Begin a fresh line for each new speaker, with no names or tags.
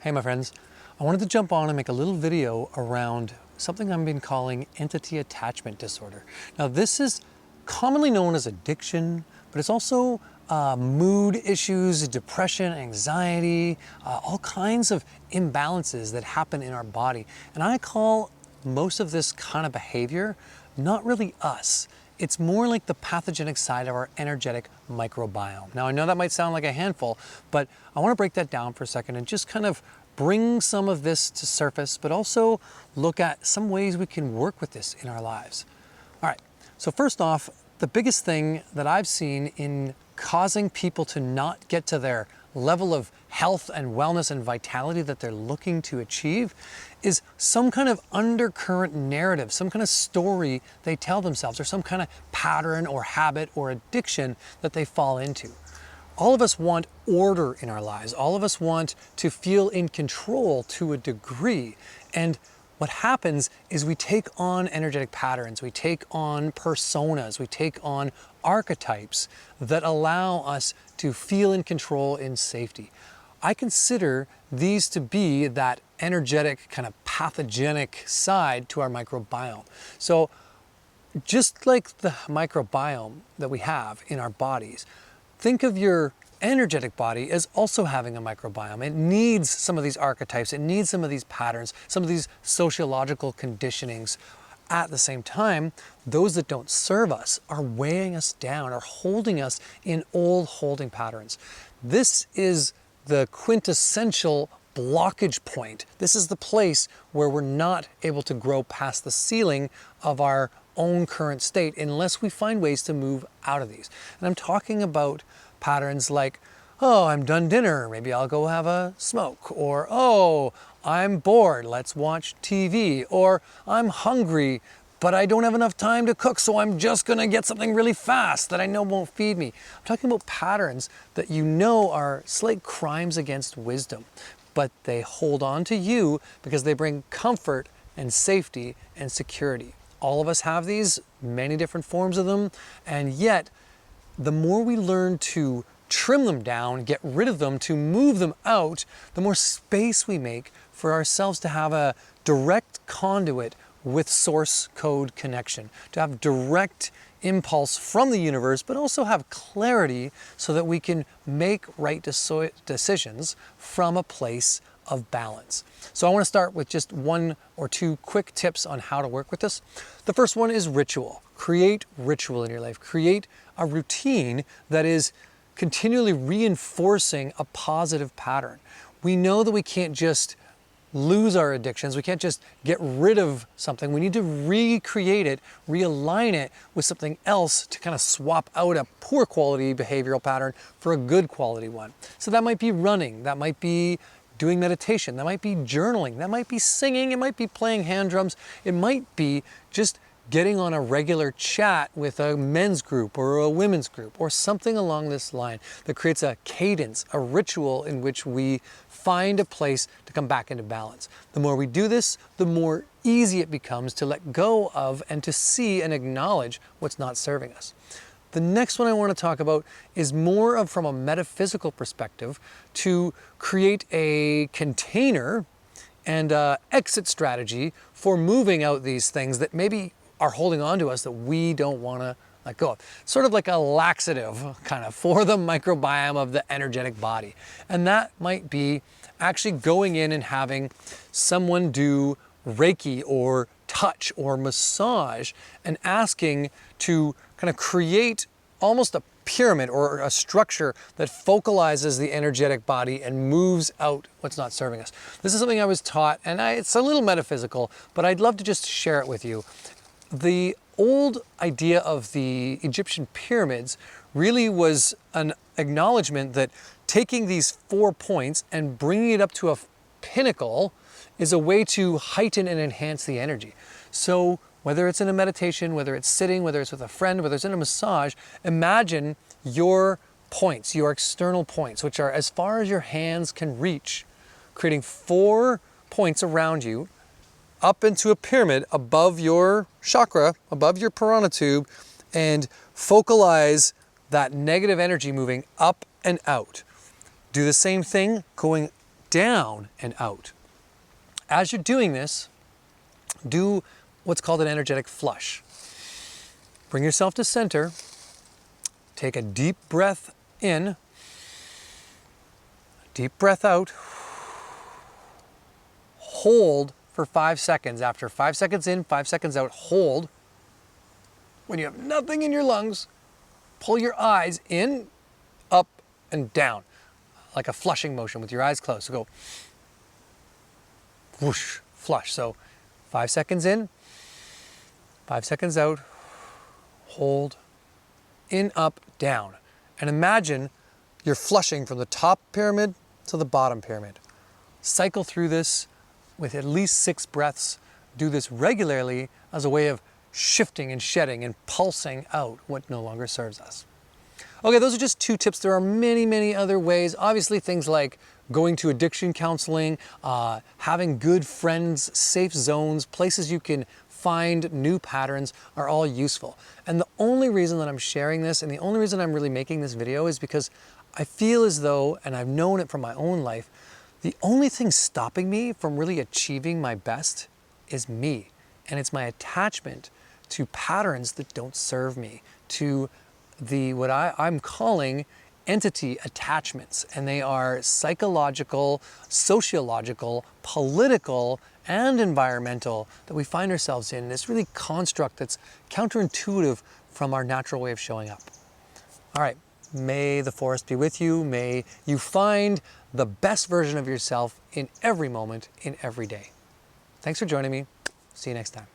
Hey my friends, I wanted to jump on and make a little video around something I've been calling entity attachment disorder. Now this is commonly known as addiction, but it's also mood issues, depression, anxiety, all kinds of imbalances that happen in our body. And I call most of this kind of behavior not really us. It's more like the pathogenic side of our energetic microbiome. Now I know that might sound like a handful, but I want to break that down for a second and just kind of bring some of this to surface, but also look at some ways we can work with this in our lives. All right, so first off, the biggest thing that I've seen in causing people to not get to their level of health and wellness and vitality that they're looking to achieve is some kind of undercurrent narrative, some kind of story they tell themselves, or some kind of pattern or habit or addiction that they fall into. All of us want order in our lives. All of us want to feel in control to a degree. And what happens is we take on energetic patterns, we take on personas, we take on archetypes that allow us to feel in control in safety. I consider these to be that energetic kind of pathogenic side to our microbiome. So just like the microbiome that we have in our bodies, think of your energetic body as also having a microbiome. It needs some of these archetypes, it needs some of these patterns, some of these sociological conditionings. At the same time, those that don't serve us are weighing us down, are holding us in old holding patterns. This is the quintessential blockage point. This is the place where we're not able to grow past the ceiling of our own current state unless we find ways to move out of these. And I'm talking about patterns like, oh, I'm done dinner, maybe I'll go have a smoke, or oh, I'm bored, let's watch TV, or I'm hungry, but I don't have enough time to cook, so I'm just gonna get something really fast that I know won't feed me. I'm talking about patterns that you know are slight crimes against wisdom, but they hold on to you because they bring comfort and safety and security. All of us have these, many different forms of them, and yet the more we learn to trim them down, get rid of them, to move them out, the more space we make for ourselves to have a direct conduit with source code connection, to have direct impulse from the universe, but also have clarity so that we can make right decisions from a place of balance. So I want to start with just one or two quick tips on how to work with this. The first one is ritual. Create ritual in your life. Create a routine that is continually reinforcing a positive pattern. We know that we can't just lose our addictions. We can't just get rid of something. We need to recreate it, realign it with something else to kind of swap out a poor quality behavioral pattern for a good quality one. So that might be running, that might be doing meditation, that might be journaling, that might be singing, it might be playing hand drums, it might be just getting on a regular chat with a men's group or a women's group or something along this line that creates a cadence, a ritual in which we find a place to come back into balance. The more we do this, the more easy it becomes to let go of and to see and acknowledge what's not serving us. The next one I want to talk about is more of from a metaphysical perspective to create a container and exit strategy for moving out these things that maybe are holding on to us that we don't want to let go of. Sort of like a laxative kind of for the microbiome of the energetic body. And that might be actually going in and having someone do Reiki or touch or massage and asking to kind of create almost a pyramid or a structure that focalizes the energetic body and moves out what's not serving us. This is something I was taught, and it's a little metaphysical, but I'd love to just share it with you. The old idea of the Egyptian pyramids really was an acknowledgement that taking these 4 points and bringing it up to a pinnacle is a way to heighten and enhance the energy. So whether it's in a meditation, whether it's sitting, whether it's with a friend, whether it's in a massage, imagine your points, your external points, which are as far as your hands can reach, creating 4 points around you, up into a pyramid above your chakra, above your piranha tube, and focalize that negative energy moving up and out. Do the same thing going down and out. As you're doing this, do what's called an energetic flush. Bring yourself to center, take a deep breath in, deep breath out, hold for 5 seconds. After 5 seconds in, 5 seconds out, hold. When you have nothing in your lungs, pull your eyes in, up, and down, like a flushing motion with your eyes closed. So go whoosh, flush. So 5 seconds in, 5 seconds out, hold, in, up, down. And imagine you're flushing from the top pyramid to the bottom pyramid. Cycle through this with at least 6 breaths. Do this regularly as a way of shifting and shedding and pulsing out what no longer serves us. Okay, those are just 2 tips. There are many, many other ways. Obviously, things like going to addiction counseling, having good friends, safe zones, places you can find new patterns are all useful. And the only reason that I'm sharing this and the only reason I'm really making this video is because I feel as though, and I've known it from my own life, the only thing stopping me from really achieving my best is me. And it's my attachment to patterns that don't serve me, to what I'm calling entity attachments. And they are psychological, sociological, political, and environmental that we find ourselves in. This really construct that's counterintuitive from our natural way of showing up. All right, may the forest be with you. May you find the best version of yourself in every moment, in every day. Thanks for joining me. See you next time.